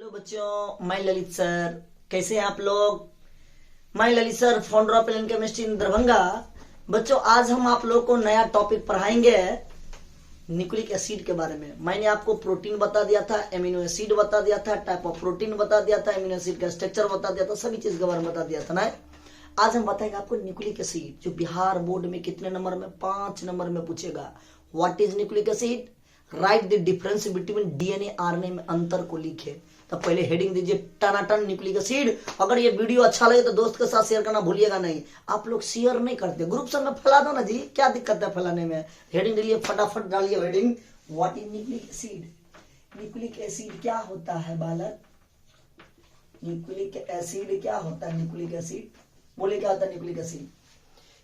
Hello बच्चों, मैं Lalit sir. कैसे हैं आप लोग? मैं Lalit sir, founder of Allen chemistry in Darbhanga. बच्चों, आज हम आप लोग को नया टॉपिक पढ़ाएंगे न्यूक्लिक एसिड के बारे में। मैंने आपको प्रोटीन बता दिया था, एमिनो एसिड बता दिया था, टाइप ऑफ प्रोटीन बता दिया था, एमिनो एसिड का स्ट्रक्चर बता दिया था, सभी चीज के बारे में बता दिया था ना। आज हम बताएंगे आपको न्यूक्लिक एसिड, जो बिहार बोर्ड में कितने नंबर में? 5 नंबर में पूछेगा। What is nucleic acid? Right the difference between DNA RNA में अंतर को लिखे। तो पहले हेडिंग दीजिए टनाटन न्यूक्लिक एसिड। अगर ये वीडियो अच्छा लगे तो दोस्त के साथ शेयर करना भूलिएगा नहीं। आप लोग शेयर नहीं करते, ग्रुप सब में फैला दो ना जी, क्या दिक्कत है फैलाने में। हेडिंग डालिए, फटाफट डालिए heading. What is nucleic acid? Nucleic acid क्या होता है बालक? न्यूक्लिक एसिड क्या होता है? न्यूक्लिक एसिड बोले क्या होता है न्यूक्लिक एसिड?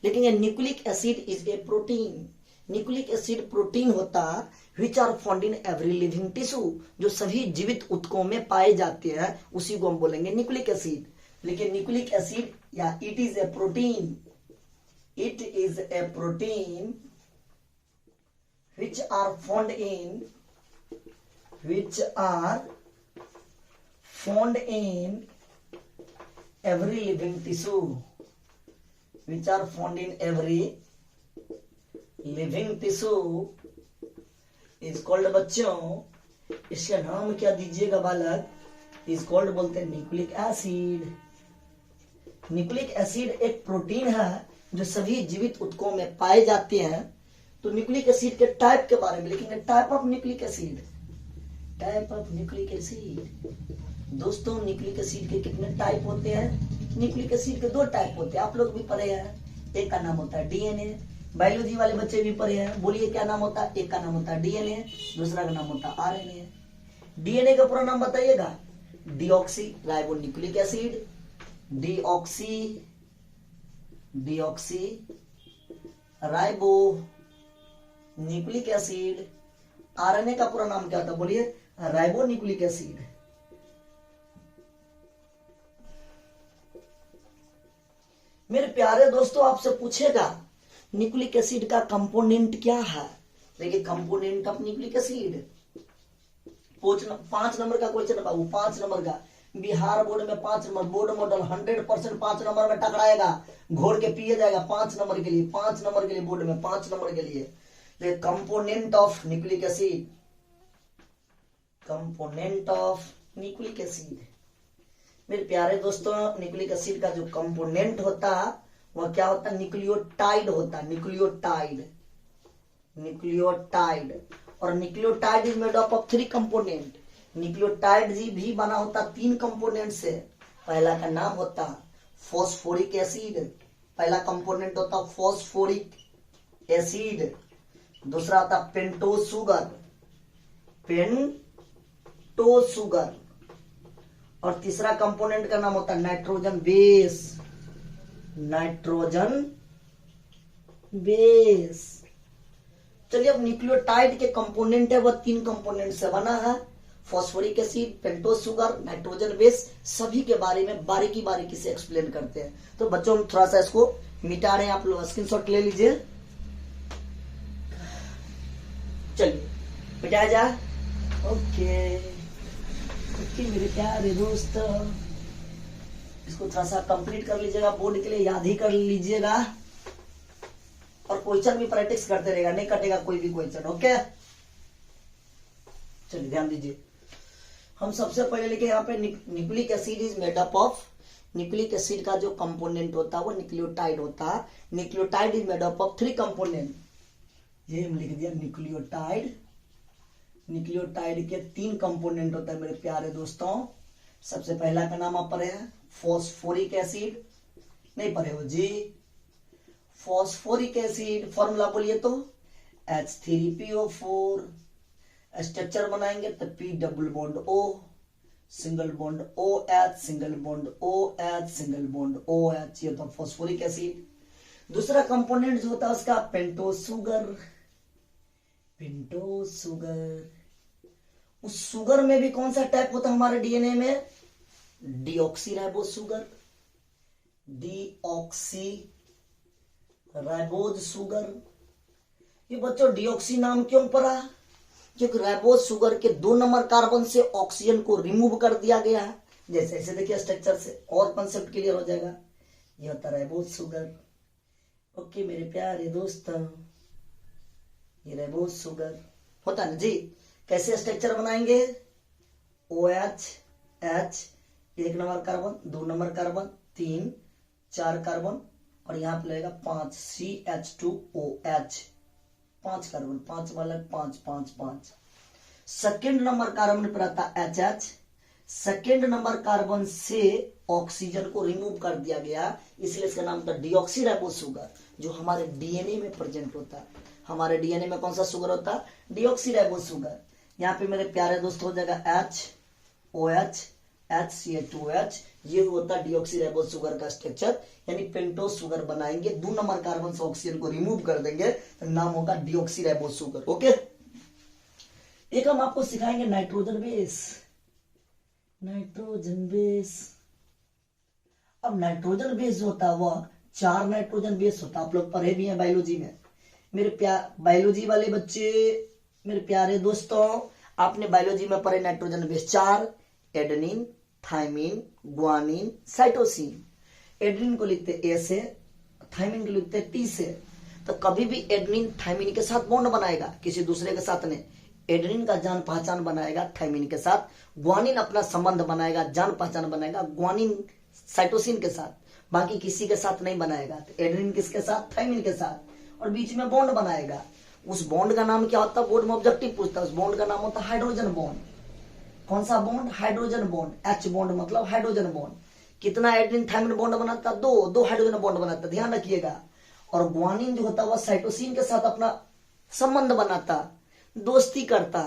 लेकिन ये nucleic acid is a protein. Nucleic acid protein होता which are found in every living tissue, जो सभी जीवित ऊतकों में पाए जाते हैं, उसी को हम बोलेंगे न्यूक्लिक एसिड। लेकिन न्यूक्लिक एसिड या it is a protein, it is a protein which are found in, which are found in every living tissue, which are found in every living tissue is called, बच्चों इसका नाम क्या दीजिएगा बालक? is called बोलते हैं nucleic acid. Nucleic acid एक protein है जो सभी जीवित ऊतकों में पाए जाते हैं। तो न्यूक्लिक एसिड के टाइप के बारे में लिखेंगे। Type of nucleic acid, type of nucleic acid. दोस्तों, न्यूक्लिक एसिड के कितने टाइप होते हैं? न्यूक्लिक एसिड के 2 टाइप होते हैं, आप लोग भी पढ़े हैं। एक का नाम होता है डीएनए, बायोलॉजी वाले बच्चे भी पढ़े हैं। बोलिए क्या नाम होता है? एक का नाम होता है डीएनए, दूसरा का नाम होता है आरएनए। डीएनए का पूरा नाम बताइएगा। Deoxy ribo nucleic acid, deoxy ribo nucleic acid. RNA का पूरा नाम क्या होता है? बोलिए राइबो न्यूक्लिक एसिड। मेरे प्यारे दोस्तों, आपसे पूछेगा न्यूक्लिक एसिड का कंपोनेंट क्या है। देखिए, component of nucleic acid 5 number का क्वेश्चन है बाबू, 5 नंबर का। बिहार बोर्ड में 5 नंबर, बोर्ड मॉडल 100% 5 नंबर में टकराएगा, घोर के पिए जाएगा 5 नंबर के लिए, 5 नंबर के लिए बोर्ड में, 5 नंबर के लिए। Component of nucleic acid, component of nucleic acid. मेरे प्यारे दोस्तों, न्यूक्लिक एसिड का जो कंपोनेंट होता है वह क्या होता है? न्यूक्लियोटाइड होता है। Nucleotide, nucleotide. और nucleotide is made up of 3 component. Nucleotide भी बना होता 3 कंपोनेंट से। पहला का नाम होता फॉस्फोरिक एसिड, पहला कंपोनेंट होता फॉस्फोरिक एसिड। दूसरा होता पेंटोज शुगर, पेंटोज शुगर। और तीसरा कंपोनेंट का नाम होता है नाइट्रोजन बेस, नाइट्रोजन बेस। चलिए, अब न्यूक्लियोटाइड के कंपोनेंट है वह 3 कंपोनेंट से बना है। Phosphoric acid, pentose sugar, nitrogen base. सभी के बारे में बारीकी बारीकी से एक्सप्लेन करते हैं। तो बच्चों, हम थोड़ा सा इसको मिटा रहे हैं, आप लोग स्क्रीनशॉट ले लीजिए। चलिए मिटाया जाए। ओके मेरे प्यारे दोस्तों, इसको थोड़ा सा कंप्लीट कर लीजिएगा, बोर्ड के लिए याद ही कर लीजिएगा। और क्वेश्चन भी प्रैक्टिस करते रहेगा, नहीं कटेगा कोई भी क्वेश्चन। ओके, चलिए ध्यान दीजिए। हम सबसे पहले लिखे यहाँ पे nucleic acid is made up of. Nucleic acid का जो कंपोनेंट होता है वो न्यूक्लियोटाइड होता है। Nucleotide is made up of 3 component. ये हम लिख दिया न्यूक्लियोटाइड। न्यूक्लियोटाइड के 3 कंपोनेंट होता है मेरे प्यारे दोस्तों। सबसे पहला का नाम आप पढ़े हैं फॉस्फोरिक एसिड, नहीं पढ़े हो जी? फॉस्फोरिक एसिड फॉर्मूला बोलिए तो H3PO4। स्ट्रक्चर बनाएंगे तो P double bond O, single bond OH, single bond OH, single bond OH। ये तो फॉस्फोरिक एसिड। दूसरा कंपोनेंट जो होता है उसका पेंटोज शुगर, पेंटोज शुगर। उस शुगर में भी कौन सा टाइप होता है हमारे डीएनए में? Deoxy ribose sugar, deoxy ribose sugar. ये बच्चों डीऑक्सी नाम क्यों पड़ा? क्योंकि राइबोज शुगर के 2 नंबर कार्बन से ऑक्सीजन को रिमूव कर दिया गया है। जैसे ऐसे देखिए स्ट्रक्चर से और कंसेप्ट क्लियर हो जाएगा। ये होता है राइबोज शुगर। ओके मेरे प्यारे दोस्तों, ये राइबोज शुगर होता है ना जी। कैसे स्ट्रक्चर बनाएंगे? OH, H 1 number carbon, 2 number carbon, 3 4 carbon और यहाँ पे लगेगा 5 CH2OH 5 कार्बन, 5 वाला 5 5 5। सेकेंड नंबर कार्बन पर आता HH। सेकेंड नंबर कार्बन से ऑक्सीजन को रिमूव कर दिया गया, इसलिए इसका नाम था डीऑक्सी राइबोज शुगर, जो हमारे डीएनए में प्रेजेंट होता है। हमारे डीएनए में कौन सा शुगर होता है? Deoxy ribose sugar. यहाँ पे मेरे प्यारे दोस्त हो जाएगा HOH HCH2OH। ये होता है डीऑक्सी राइबोज शुगर का स्ट्रक्चर, यानी पेंटोज शुगर बनाएंगे, 2 नंबर कार्बन से ऑक्सीजन को रिमूव कर देंगे तो नाम होगा डीऑक्सी राइबोज शुगर। ओके, एक हम आपको सिखाएंगे नाइट्रोजन बेस। नाइट्रोजन बेस, अब नाइट्रोजन बेस जो होता है वह 4 नाइट्रोजन बेस होता है। आप लोग पढ़े भी हैं बायोलॉजी में। मेरे बायोलॉजी वाले बच्चे, मेरे प्यारे दोस्तों, आपने बायोलॉजी में पढ़े nitrogen base 4, adenine, thymine, guanine, cytosine. Adenine को लिखते ए से, थाइमिन को लिखते टी से। तो कभी भी एडेनिन थाइमिन के साथ बॉन्ड बनाएगा, किसी दूसरे के साथ नहीं। एडेनिन का जान पहचान बनाएगा थाइमिन के साथ, ग्वानिन अपना संबंध बनाएगा, जान पहचान बनाएगा ग्वानिन साइटोसिन के साथ, बाकी किसी के साथ नहीं बनाएगा। तो एडेनिन किसके साथ? थाइमिन के साथ, और बीच में बॉन्ड बनाएगा। उस बॉन्ड का नाम क्या होता है? बोर्ड में ऑब्जेक्टिव पूछता है। उस बॉन्ड का नाम होता है हाइड्रोजन बॉन्ड। कौन सा bond? Hydrogen bond. H bond मतलब हाइड्रोजन बॉन्ड। कितना एडेनिन थाइमिन बॉन्ड बनाता है? 2 हाइड्रोजन बॉन्ड बनाता है, ध्यान रखिएगा। और ग्वानिन जो होता है वह साइटोसिन के साथ अपना संबंध बनाता, दोस्ती करता,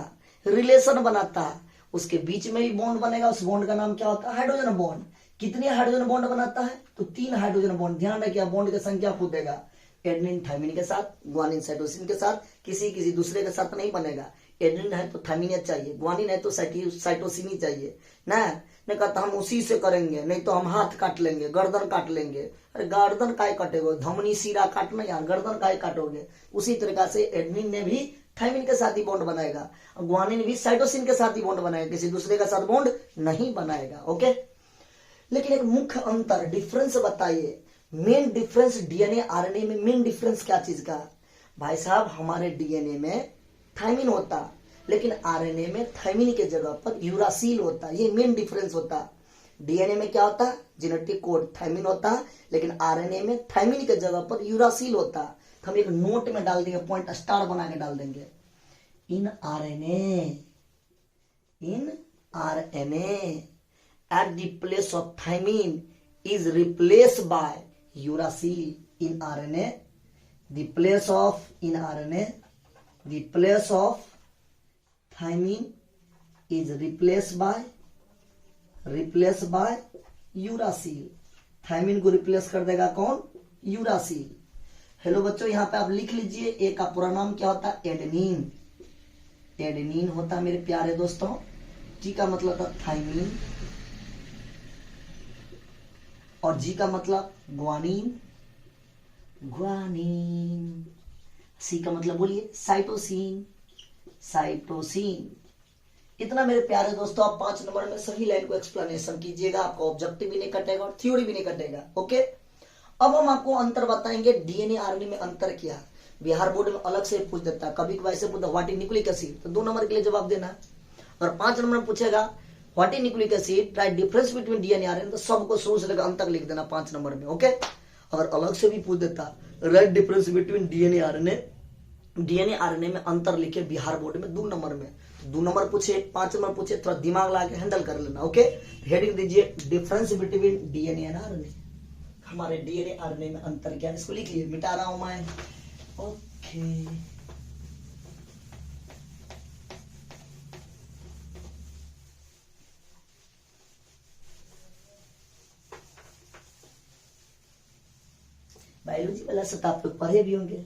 रिलेशन बनाता, उसके बीच में भी बॉन्ड बनेगा। उस बॉन्ड का नाम क्या होता है? Hydrogen bond. कितने हाइड्रोजन बॉन्ड बनाता है? तो 3 हाइड्रोजन बॉन्ड। ध्यान रखिए, बॉन्ड की संख्या खुद देगा। एडेनिन थाइमिन के साथ, ग्वानिन साइटोसिन के साथ, किसी दूसरे के साथ नहीं बनेगा। एडेनिन है तो थाइमिन चाहिए, ग्वानिन है तो साइटोसिन ही चाहिए ना। नहीं कहता हम उसी से करेंगे, नहीं तो हम हाथ काट लेंगे, गर्दन काट लेंगे। अरे गर्दन काय काटेगो? धमनी सीरा काटना यार, गर्दन काय काटोगे? उसी तरीका से एडेनिन ने भी थाइमिन के साथ ही बॉन्ड बनाएगा, ग्वानिन भी साइटोसिन के साथ ही बॉन्ड बनाएगा, किसी दूसरे के साथ बॉन्ड नहीं बनाएगा। ओके, लेकिन एक मुख्य अंतर, डिफरेंस बताइए। मेन डिफरेंस डीएनए आरएनए में मेन डिफरेंस क्या चीज का? भाई साहब, हमारे डीएनए में थाइमिन होता, लेकिन आरएनए में थाइमिन के जगह पर यूरासिल होता। ये मेन डिफरेंस होता। डीएनए में क्या होता? जेनेटिक कोड थाइमिन होता, लेकिन आरएनए में थाइमिन के जगह पर यूरासिल होता। तो हम एक नोट में डाल देंगे, पॉइंट स्टार बना के डाल देंगे। In RNA at the place of thymine is replaced by uracil. In RNA, the place of thymine is replaced by uracil. Thymine को रिप्लेस कर देगा कौन? यूरासिल। हेलो बच्चों, यहाँ पे आप लिख लीजिए, ए का पूरा नाम क्या होता है? एडेनिन। एडेनिन होता है मेरे प्यारे दोस्तों। टी का मतलब था थाइमिन, और जी का मतलब ग्वानिन। सी का मतलब बोलिए साइटोसिन। इतना मेरे प्यारे दोस्तों, आप 5 नंबर में सही लाइन को एक्सप्लेनेशन कीजिएगा, आपको ऑब्जेक्टिव भी नहीं कटेगा और थ्योरी भी नहीं कटेगा। ओके, अब हम आपको अंतर बताएंगे। डीएनए आरएनए में अंतर क्या? बिहार बोर्ड में अलग से पूछ देता है, कभी कभी ऐसे पूछता व्हाट इज न्यूक्लिक एसिड, तो 2 नंबर के लिए जवाब देना है। और 5 नंबर में पूछेगा what is nucleic acid, right difference between DNA RNA, तो सबको शुरू से लेकर अंत तक लिख देना 5 नंबर में। ओके, अगर अलग से भी पूछ देता right difference between DNA RNA में अंतर लिखे बिहार बोर्ड में 2 नंबर में, 2 नंबर पूछे 5 नंबर पूछे, थोड़ा दिमाग लगा के हैंडल कर लेना। ओके, हेडिंग दीजिए difference between DNA and RNA. हमारे डीएनए आरएनए में अंतर क्या है, इसको लिख लिए, मिटा रहा हूं मैं। ओके, बायोलॉजी वाला सब आप लोग पढ़े भी होंगे।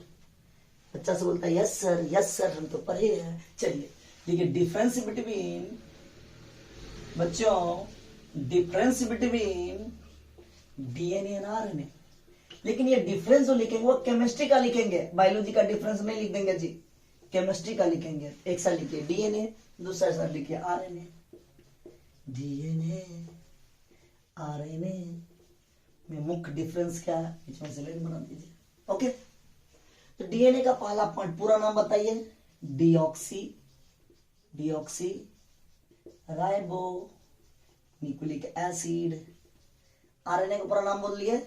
बच्चा से बोलता है यस सर हम तो पढ़े हैं। चलिए देखिए, difference between DNA and RNA. लेकिन ये डिफरेंस जो लिखेंगे वो केमिस्ट्री का लिखेंगे, बायोलॉजी का डिफरेंस नहीं लिख देंगे जी। केमिस्ट्री का लिखेंगे, एक साइड लिखिए डीएनए, दूसरा साइड लिखिए आरएनए। डीएनए आरएनए में मुख्य डिफरेंस क्या है, बीच में से लाइन बना दीजिए। ओके, तो डीएनए का पहला पॉइंट पूरा नाम बताइए, deoxy ribo nucleic acid. RNA का पूरा नाम बोलिए,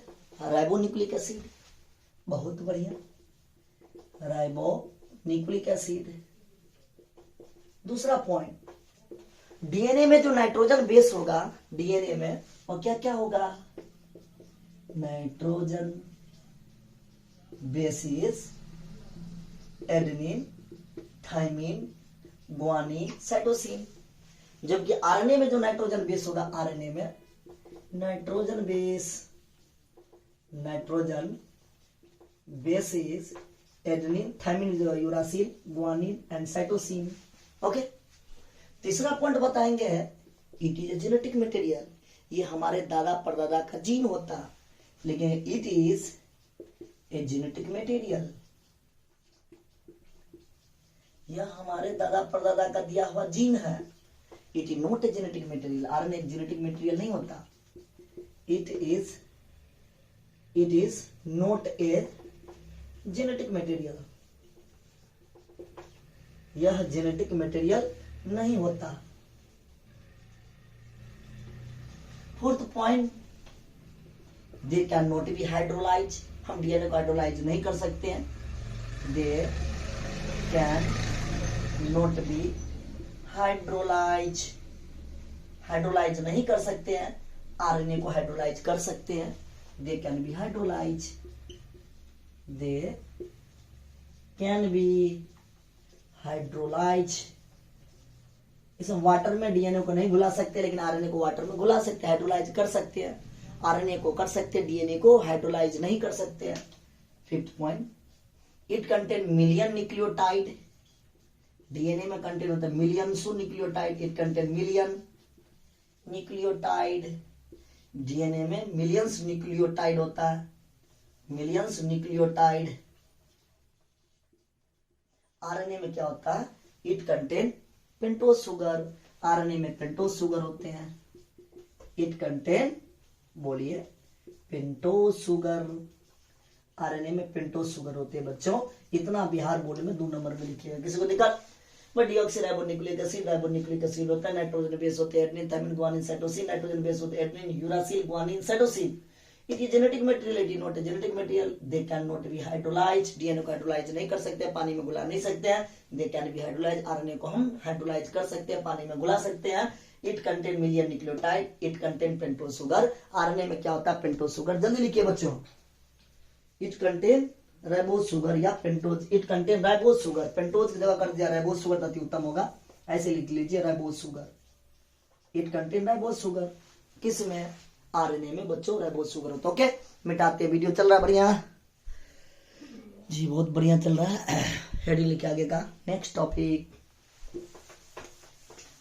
राइबो न्यूक्लिक एसिड। बहुत बढ़िया, राइबो न्यूक्लिक एसिड। दूसरा पॉइंट, डीएनए में जो नाइट्रोजन बेस होगा, डीएनए में और क्या क्या होगा, nitrogen bases adenine thymine guanine cytosine. जबकि आरएनए में जो नाइट्रोजन बेस होगा, आरएनए में nitrogen base is adenine thymine uracil guanine and cytosine. Okay, तीसरा पॉइंट बताएंगे, it is a genetic material. ये हमारे दादा परदादा का जीन होता, लेकिन it is a genetic material. यह हमारे दादा परदादा का दिया हुआ जीन है। It is not a genetic material. RNA एक जेनेटिक मटेरियल नहीं होता। It is not a genetic material. यह जेनेटिक मटेरियल नहीं होता। Fourth point, they can not be hydrolyse. हम डीएनए को हाइड्रोलाइज नहीं कर सकते हैं। They can not be hydrolyse नहीं कर सकते हैं। आरएनए को हाइड्रोलाइज कर सकते हैं। They can be hydrolyse. They can be hydrolyse. इस वाटर में डीएनए को नहीं घुला सकते, लेकिन आरएनए को वाटर में घुला सकते हैं, हाइड्रोलाइज कर सकते हैं। आरएनए को कर सकते हैं, डीएनए को हाइड्रोलाइज नहीं कर सकते हैं। Fifth point, it contain million nucleotide. DNA में कंटेन होता है millions nucleotide. It contain million nucleotide. DNA में मिलियंस न्यूक्लियोटाइड होता है, मिलियंस न्यूक्लियोटाइड। आरएनए में क्या होता है, it contain pentose sugar. RNA में पेंटोज शुगर होते हैं। इट कंटेन, बोलिए, पेंटोज शुगर। आरएनए में पेंटोज शुगर होते हैं बच्चों। इतना बिहार बोर्ड में 2 नंबर में लिखिएगा। किसी को दिक्कत? बट डीऑक्सीराइबोन्यूक्लिक एसिड होता है, नाइट्रोजन बेस होते हैं adenine thymine guanine cytosine. Nitrogen base होते हैं adenine uracil guanine cytosine. It is genetic material, it is not a genetic material. They can not be hydrolyse. DNA को hydrolyse नहीं कर सकते, पानी में घुला नहीं सकते हैं। They can be hydrolyse. RNA को हम हाइड्रोलाइज कर सकते हैं, पानी में घुला सकते हैं। It contain million nucleotide. It contain pentose sugar. RNA में क्या होता है, पेंटोज शुगर। जल्दी लिखिए बच्चों, इट कंटेन राइबोज शुगर या pentose. It contain ribose sugar. Pentose की जगह कर दिया राइबोज शुगर, अति उत्तम होगा। ऐसे लिख लीजिए ribose sugar. It contain ribose sugar. किसमें, आरएनए में बच्चों राइबोज शुगर होता है। ओके, मिटाते वीडियो चल रहा है बढ़िया जी, बहुत बढ़िया चल रहा है। हेडिंग लिखे आगे का। नेक्स्ट टॉपिक,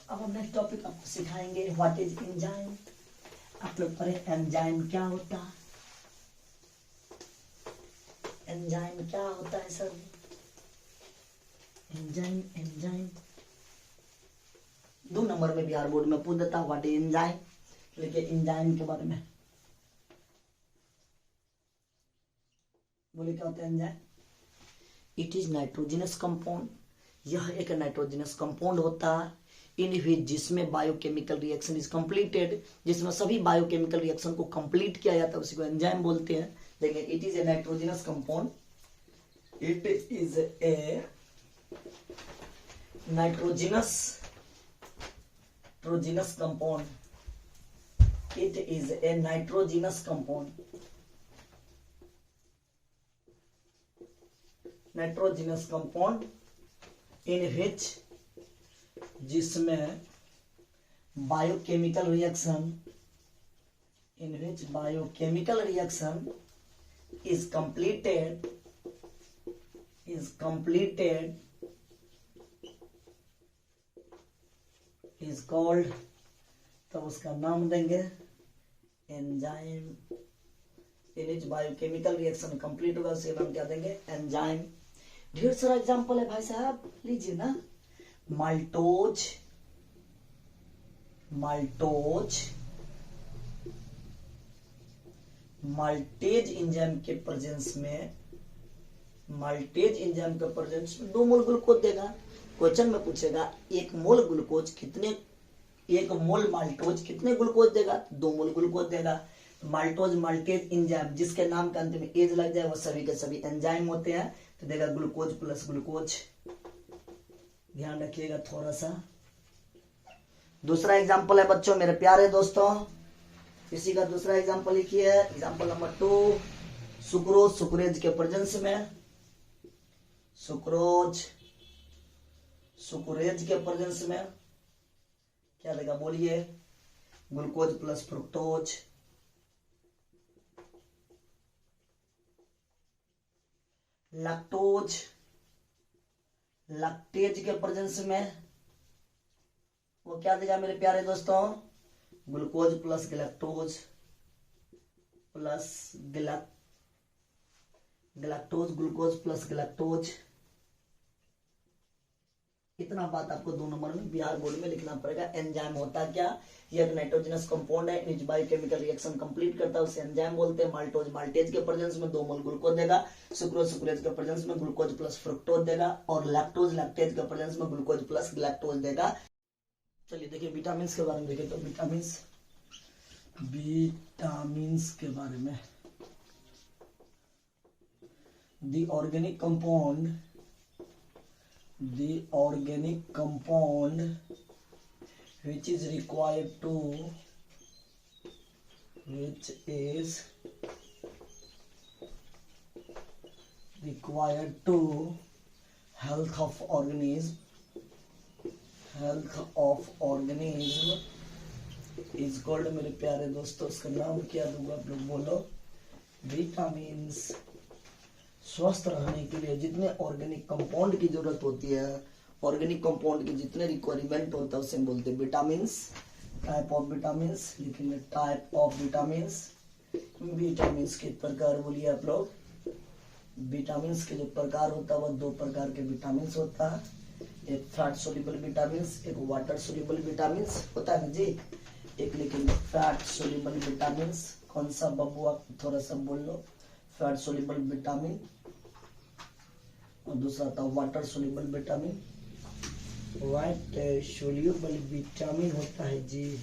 अब हम नेक्स्ट टॉपिक आपको सिखाएंगे, व्हाट इज एंजाइम। आप लोग पढ़े एंजाइम क्या होता है। एंजाइम क्या होता है सर? एंजाइम 2 नंबर में बिहार बोर्ड में पूछ देता है, व्हाट इज एंजाइम। लेकिन एंजाइम के बारे में बोले, क्या होता है enzyme? It is nitrogenous compound. यह एक नाइट्रोजिनस कंपाउंड होता है, इन विच, जिसमें बायोकेमिकल रिएक्शन इज कंप्लीटेड, जिसमें सभी बायोकेमिकल रिएक्शन को कंप्लीट किया जाता है, उसी को एंजाइम बोलते हैं। देखिए, it is A nitrogenous compound. It is A nitrogenous compound. It is a nitrogenous compound. Nitrogenous compound in which, जिसमें biochemical reaction, in which biochemical reaction is completed is called, तो उसका नाम देंगे एंजाइम। इन विच biochemical reaction complete होगा, उसे नाम क्या देंगे, एंजाइम। ढेर सारा एग्जाम्पल है भाई साहब, लीजिए ना। माल्टोज, माल्टोज माल्टेज एंजाइम के प्रेजेंस में, माल्टेज एंजाइम के प्रेजेंस में 2 मोल ग्लूकोज देगा। क्वेश्चन में पूछेगा 1 मोल ग्लूकोज कितने, 1 मोल माल्टोज कितने ग्लूकोज देगा? 2 मोल ग्लूकोज देगा। माल्टोज माल्टेज एंजाइम जिसके नाम के अंत में एज लग जाए वो सभी के सभी एंजाइम होते हैं, तो देगा ग्लूकोज प्लस ग्लूकोज। ध्यान रखिएगा थोड़ा सा। दूसरा एग्जाम्पल है बच्चों, मेरे प्यारे दोस्तों, इसी का दूसरा एग्जाम्पल लिखिए। एग्जाम्पल नंबर 2, सुक्रोज, सुक्रेज के प्रेजेंस में, सुक्रोज सुक्रेज के प्रेजेंस में क्या देगा बोलिए? Glucose plus fructose. Lactose, lactase के प्रेजेंस में वो क्या देगा मेरे प्यारे दोस्तों? Glucose plus galactose, plus galactose, glucose plus galactose. इतना बात आपको 2 नंबर में बिहार बोर्ड में लिखना पड़ेगा। एंजाइम होता क्या? ये एक नाइट्रोजनस कंपाउंड है, नीचे बायोकेमिकल रिएक्शन कंप्लीट करता है, उसे एंजाइम बोलते हैं। माल्टोज माल्टेज के प्रेजेंस में 2 मोल ग्लूकोज देगा, सुक्रोज सुक्रेज के प्रेजेंस में ग्लूकोज प्लस फ्रुक्टोज देगा, और लैक्टोज लैक्टेज के प्रेजेंस में ग्लूकोज प्लस गैलेक्टोज देगा। चलिए देखिए विटामिन के बारे में देखें तो विटामिन के बारे में, the organic compound which is required to health of organism is called, मेरे प्यारे दोस्तों इसका नाम क्या दूंगा आप लोग बोलो? विटामिन। स्वस्थ रहने के लिए जितने ऑर्गेनिक कंपाउंड की जरूरत होती है, ऑर्गेनिक कंपाउंड के जितने रिक्वायरमेंट होता है उसे हम बोलते हैं विटामिन। टाइप ऑफ विटामिन लिखेंगे, टाइप ऑफ विटामिन। विटामिन के प्रकार बोलिए आप लोग। विटामिन के जो प्रकार होता है वह 2 प्रकार के विटामिन होता है, एक फैट सोल्यूबल विटामिन, एक वाटर सोल्यूबल विटामिन होता है ना जी। एक लिखेंगे फैट सोल्यूबल विटामिन। कौन सा बब्बू आप थोड़ा सा बोल लो? Fat soluble vitamin. और दूसरा था water soluble vitamin. Water soluble vitamin होता है जी।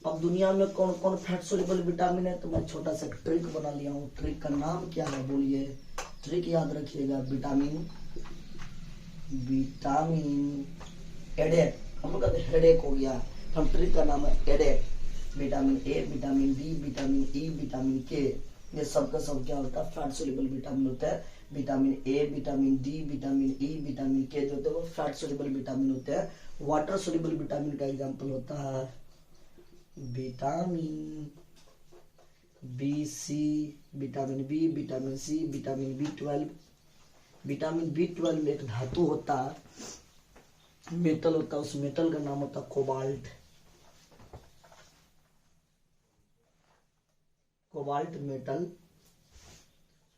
अब दुनिया में कौन कौन फैट सोल्यूबल विटामिन है, तो मैं छोटा सा ट्रिक बना लिया हूँ। ट्रिक का नाम क्या है बोलिए? ट्रिक याद रखिएगा, विटामिन एडेक। हम लोग कहते हेडेक हो गया, हम ट्रिक का नाम है ADEK. Vitamin A, vitamin D, vitamin E, vitamin K, ये सब का सब क्या होता है? फैट सोल्यूबल विटामिन होता है। Vitamin A, vitamin D, vitamin E, vitamin के जो होते हैं वो फैट सोल्यूबल विटामिन होते हैं। वाटर सोल्यूबल विटामिन का एग्जांपल होता है vitamin B C, vitamin B, vitamin C, vitamin बी12। विटामिन बी12 में एक धातु होता है, मेटल होता है, उस मेटल का नाम होता है कोबाल्ट।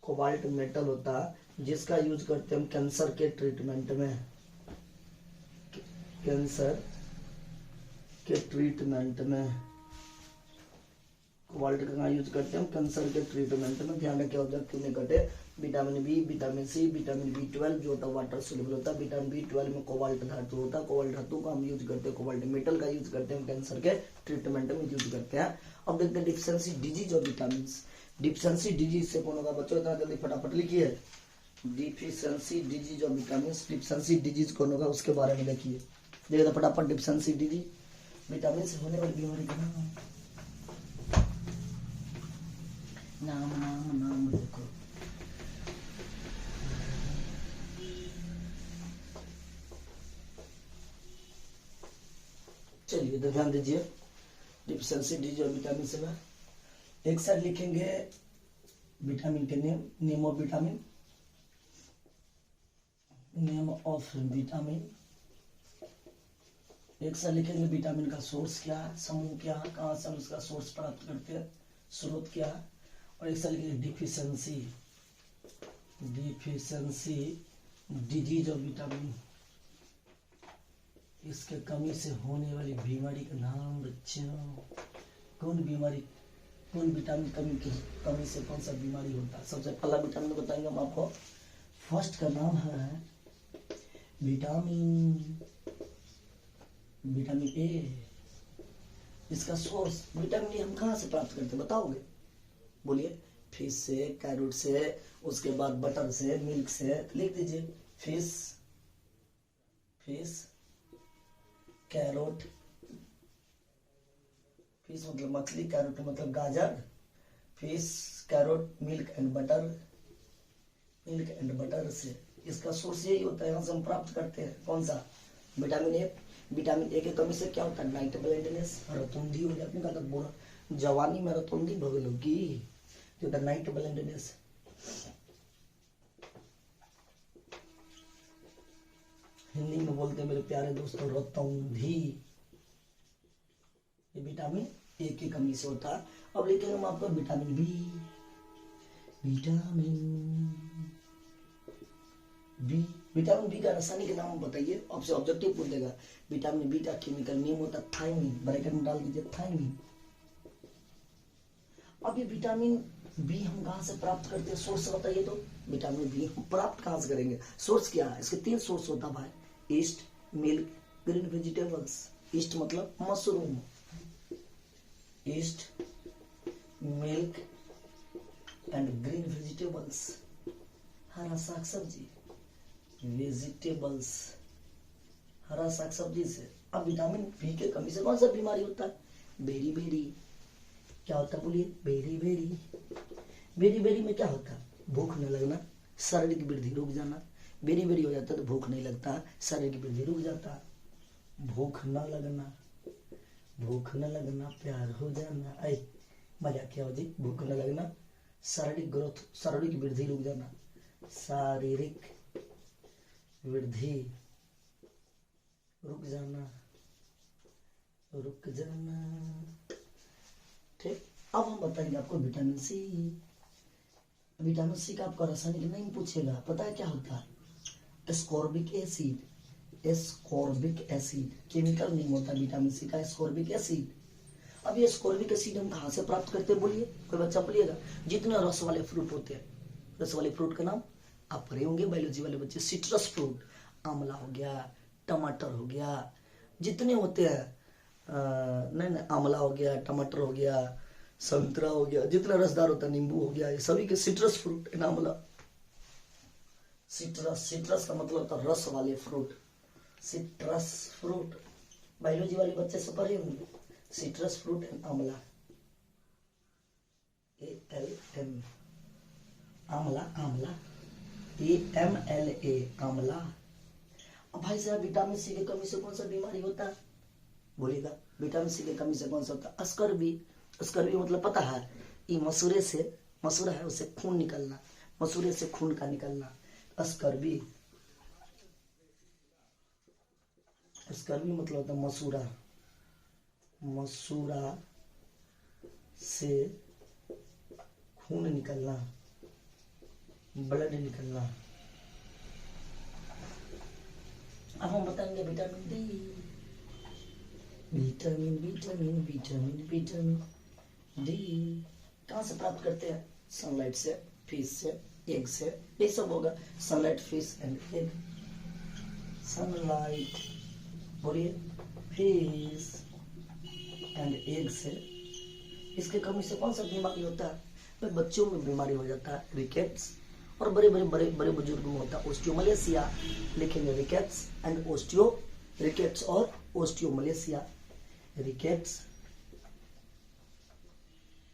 कोबाल्ट मेटल होता है जिसका यूज करते हैं हम कैंसर के ट्रीटमेंट में। कैंसर के ट्रीटमेंट में कोबाल्ट का यूज करते हैं हम कैंसर के ट्रीटमेंट में। ध्यान रखिए ऑब्जेक्टिव में कटे। Vitamin B, vitamin C, vitamin बी12 जो होता है वाटर सोल्यूबल होता है। विटामिन बी12 में कोबाल्ट धातु होता है, कोबाल्ट धातु का हम यूज करते हैं, कोबाल्ट मेटल का यूज करते हैं, कैंसर के ट्रीटमेंट में यूज करते हैं। अब देखते हैं डिफिशियंसी डिजीज और विटामिन। डिफिशियंसी डिजीज से कौन होगा बच्चों? इतना जल्दी फटाफट लिखिए। डिफिशियंसी डिजीज और विटामिन। डिफिशियंसी डिजीज कौन होगा उसके बारे में देखिए, देखिए फटाफट। डिफिशियंसी डिजीज विटामिन से होने वाली बीमारी का नाम देखो। चलिए तो ध्यान दीजिए, डिफिशियंसी डिजीज और विटामिन से में एक साइड लिखेंगे विटामिन के name of vitamin, name of vitamin. एक साइड लिखेंगे विटामिन का सोर्स क्या है, समूह क्या है, कहाँ से हम उसका सोर्स प्राप्त करते हैं, स्रोत क्या है। और एक साइड लिखेंगे deficiency, deficiency disease of vitamin, इसके कमी से होने वाली बीमारी का नाम बच्चों। कौन बीमारी, कौन विटामिन कमी की कमी से कौन सा बीमारी होता है? सबसे पहला विटामिन बताएंगे हम आपको। फर्स्ट का नाम है विटामिन ए। इसका सोर्स विटामिन ए हम कहाँ से प्राप्त करते हैं बताओगे? बोलिए। फिश से, कैरोट से, उसके बाद बटर से, मिल्क से। लिख दीजिए। फिश, कैरोट, फिश मतलब मछली, कैरोट मतलब गाजर। Fish, carrot, milk and butter से इसका सोर्स यही होता है, यहाँ से हम प्राप्त करते हैं। कौन सा? Vitamin A. विटामिन ए की कमी से क्या होता है? नाइट ब्लाइंडनेस, रतौंधी हो जाती है। बुरा जवानी में रतौंधी भगलोगी, जो द नाइट ब्लाइंडनेस। हिंदी में बोलते हैं मेरे प्यारे दोस्तों, रतौंधी। ये विटामिन ए की कमी से होता है। अब लिखेंगे हम आपको विटामिन बी। विटामिन बी का रासायनिक नाम बताइए। आपसे ऑब्जेक्टिव पूछ देगा। विटामिन बी का केमिकल नेम होता है थायमिन। ब्रैकेट में डाल दीजिए थायमिन। अब ये विटामिन बी हम कहाँ से प्राप्त करते हैं? सोर्स बताइए तो। विटामिन बी हम प्राप्त कहाँ से करेंगे? सोर्स क्या है? इसके 3 सोर्स होता है भाई। Yeast, milk, green vegetables. Yeast मतलब मशरूम। Yeast, milk and green vegetables, हरा साग सब्जी। वेजिटेबल्स, हरा साग सब्जी से। अब विटामिन बी के कमी से कौन सा बीमारी होता है? Beriberi. क्या होता है बोलिए? Berry berry. बेरी बेरी में क्या होता है? भूख न लगना, शारीरिक वृद्धि रुक जाना। बेरी बेरी हो जाता है तो भूख नहीं लगता, शारीरिक वृद्धि रुक जाता। भूख न लगना, प्यार हो जाना। ऐ मजा क्या हो जी? भूख न लगना, शारीरिक ग्रोथ, शारीरिक वृद्धि रुक जाना। शारीरिक वृद्धि रुक जाना। ठीक। अब हम बताएंगे आपको विटामिन सी। विटामिन सी का आपका रासायनिक नहीं पूछेगा, पता है क्या होता है? Ascorbic acid. केमिकल नहीं होता विटामिन सी का, एस्कॉर्बिक एसिड। अब ये एस्कॉर्बिक एसिड हम कहाँ से प्राप्त करते हैं बोलिए? कोई बच्चा बोलिएगा। जितने रस वाले फ्रूट होते हैं, रस वाले फ्रूट का नाम आप पढ़े होंगे बायोलॉजी वाले बच्चे। सिट्रस फ्रूट, आंवला हो गया, टमाटर हो गया, जितने होते हैं, नहीं, आंवला हो गया, टमाटर हो गया, संतरा हो गया, जितना रसदार होता है, नींबू हो गया, ये सभी के सिट्रस फ्रूट है। आंवला, सिट्रस का मतलब होता है रस वाले फ्रूट। सिट्रस फ्रूट बायोलॉजी वाले बच्चे से पढ़े होंगे। सिट्रस फ्रूट एंड आंवला, ALM, आंवला, AMLA, आंवला। अब भाई साहब विटामिन सी की कमी से कौन सा बीमारी होता है बोलिएगा? विटामिन सी की कमी से कौन सा होता है? स्कर्वी। स्कर्वी मतलब पता है? ये मसूरा है, उसे खून निकलना, मसूरे से खून का निकलना। स्कर्वी मतलब होता है मसूरा से खून निकलना, ब्लड निकलना। अब हम बताएंगे विटामिन डी। विटामिन डी कहाँ से प्राप्त करते हैं? सनलाइट से, फिश से, एग से। ये सब होगा। Sunlight, fish and egg. Sunlight बोलिए, फिश एंड एग से। इसके कमी से कौन सा बीमारी होता है? भाई बच्चों में बीमारी हो जाता है रिकेट्स, और बड़े बुजुर्गों में होता है ओस्टियोमलेशिया। लिखेंगे रिकेट्स एंड रिकेट्स और ओस्टियोमलेशिया। Rickets,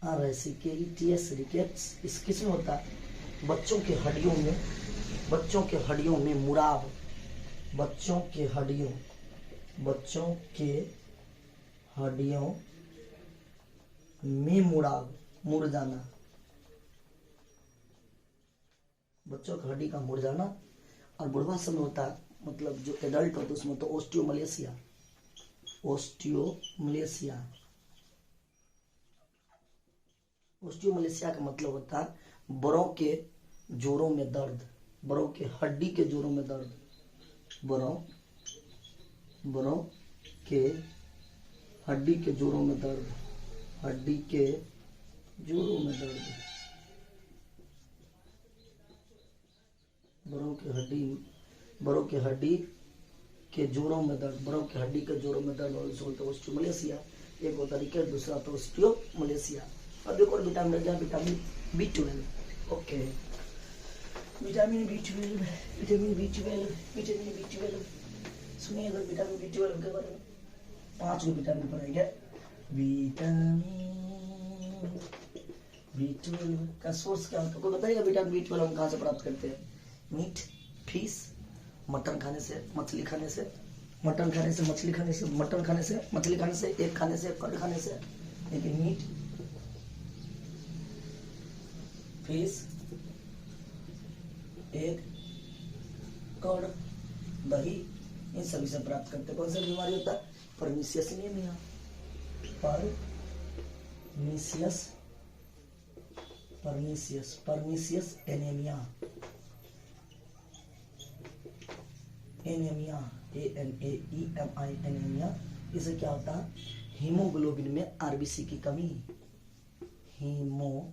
RICKETS, rickets. इस किसमें होता है? बच्चों के हड्डियों में मुड़ाव, बच्चों के हड्डियों में मुड़ जाना, बच्चों की हड्डी का मुड़ जाना। और बुढ़वा समय होता है, मतलब जो एडल्ट होता है उसमें तो ओस्टियोमलेशिया का मतलब होता है बड़ों के जोड़ों में दर्द, बरों के हड्डी के जोड़ों में दर्द, बरों के हड्डी के जोड़ों में दर्द, हड्डी के जोड़ों में दर्द, बरों के हड्डी के जोड़ों में दर्द, बरों के हड्डी के जोड़ों में दर्द, और बोलते ऑस्टियोमलेसिया। एक और तरीका है, दूसरा तो ऑस्टियोमलेसिया। अब देखो विटामिन क्या, vitamin B12। Okay, vitamin B12, सुनिए अगर विटामिन B12 के बारे में 5 विटामिन पढ़ाएंगे। विटामिन B12 का सोर्स क्या होता है, कोई बताइएगा? विटामिन B12 हम कहाँ से प्राप्त करते हैं? मीट, फिश, मटन खाने से, मछली खाने से, मटन खाने से, मछली खाने से, मटन खाने से, मछली खाने से, एग खाने से, कर्ड खाने से। लेकिन मीट, फिश, एग, कर्ड, दही, इन सभी से प्राप्त करते हैं। कौन सा बीमारी होता है? Pernicious anaemia, pernicious anaemia, anaemia, ANAEMI, anaemia. इसे क्या होता है? हीमोग्लोबिन में RBC की कमी, हीमोग्लो